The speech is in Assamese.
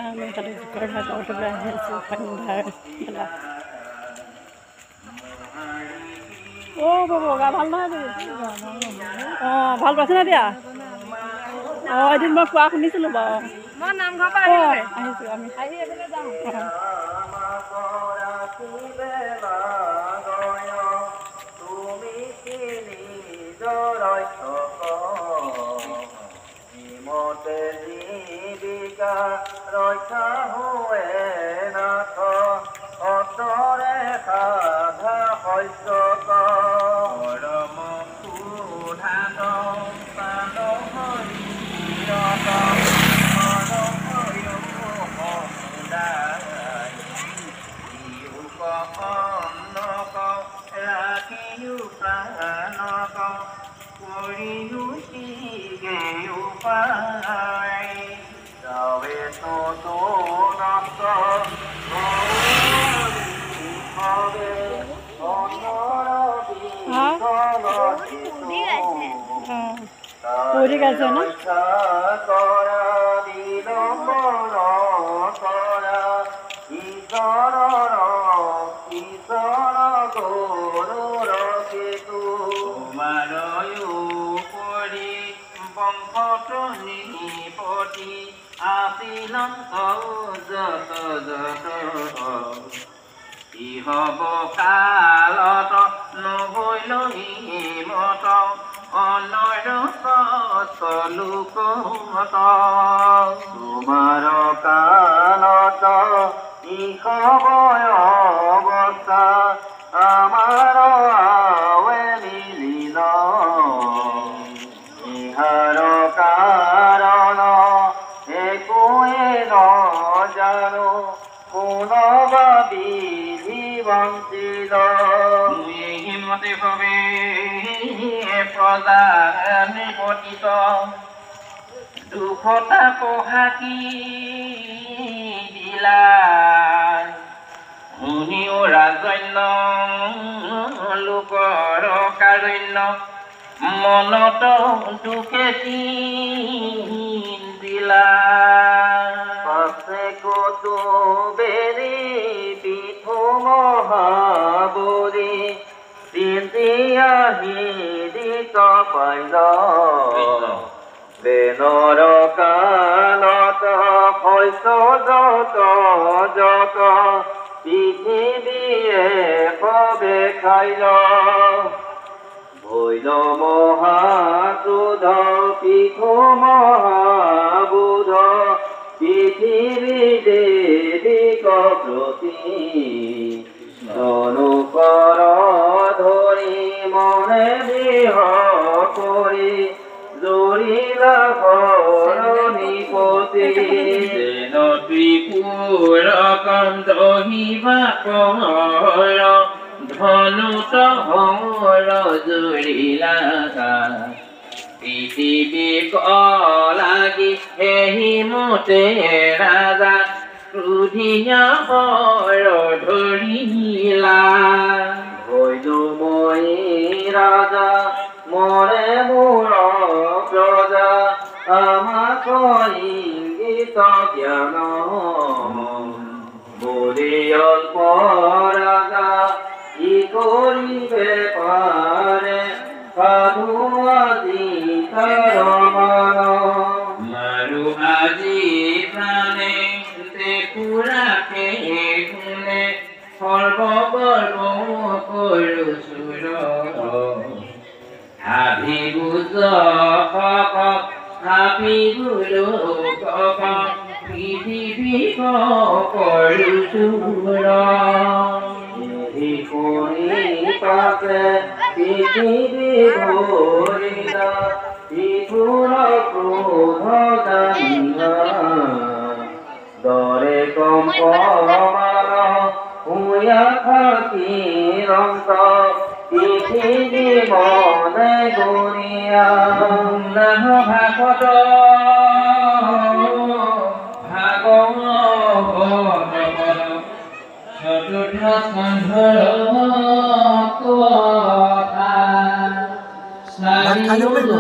আমি খালি জোকৰ ভাগৰ আহি আছোঁ সন্ধ্যাৰ মেলা অ' বাবু গা ভাল নহয় অঁ ভাল পাইছেনে এতিয়া অঁ এদিন মই কোৱা শুনিছিলোঁ বাৰু মই নামঘৰৰ পৰা আহিছোঁ আমি আহি এইফালে যাওঁ ৰক্ষা হোৱে নাথ অতৰে সাধা শস্য পৰম সুধাত পান ৰাখিও প্ৰাণ কৰিও শিগে উপায় যাবে তো নষ্ট হবে পৌৰি গাইছে ন কৰা বিলম্বন কৰা ঈশ্বৰ গৰুৰ কেতু তোমাৰয়ো কৰি বংশত নিপতি আপিলন্ত যত যত ইহব কালত নহৈল হিমত অনৰত লোকমত তোমাৰ কালত ইহব অৱস্থা আমাৰ আৱে মিলিল ইহাৰ কাৰণ একোৱে নজানো কোনবা বিধি বঞ্চিত হিমতে ভৱে প্ৰজা নিপতিত দুখতা পহাকি দিলা শুনিও ৰাজন্য লোকৰ কাৰণ্য মনত দুখে দিলা পাছে কতো বেৰি পিঠু মহাবলী আহি দিত পাইল বেনৰ কালত শস্য যত যত পৃথিৱীয়ে সবে খাইল ভৈল মহাক্ৰোধ পিঠু মহাবোধ পৃথিৱী দেৱীক প্ৰতি অনুকৰ ধৰি মনে বিহ কৰি জৰিলা নিপতি ত্ৰিপুৰ কন্দহিবা পৰ ধনুত হৰ জৰিলা পৃথিৱী লাগি সেই মতে ৰাজা ক্ৰোধিয়া হৰ ধৰিলা হৈলো মই ৰাজা মৰে মোৰ প্ৰজা আমাক ইংগিত জ্ঞান বুলি অল্প ৰাজা ই কৰিবে পাৰে সাধু আজি মাৰো আজি প্ৰাণে দেখুৰাকে গুণে সৰ্বগৰ্ব কৰো চুৰ হাবিবুজ হাবিবুলো পৃথিৱী কৰো চুৰ পাকে পৃথিৱী ভৰিলা ত্ৰিপুৰ ক্ৰোধ জানিলা দৰে কম্পমান হুয়া থাকি ৰন্ত পৃথিৱী মনে গৰিয়া ভাগত চতুৰ্থ স্কন্ধৰ কথা গালিব লাগিব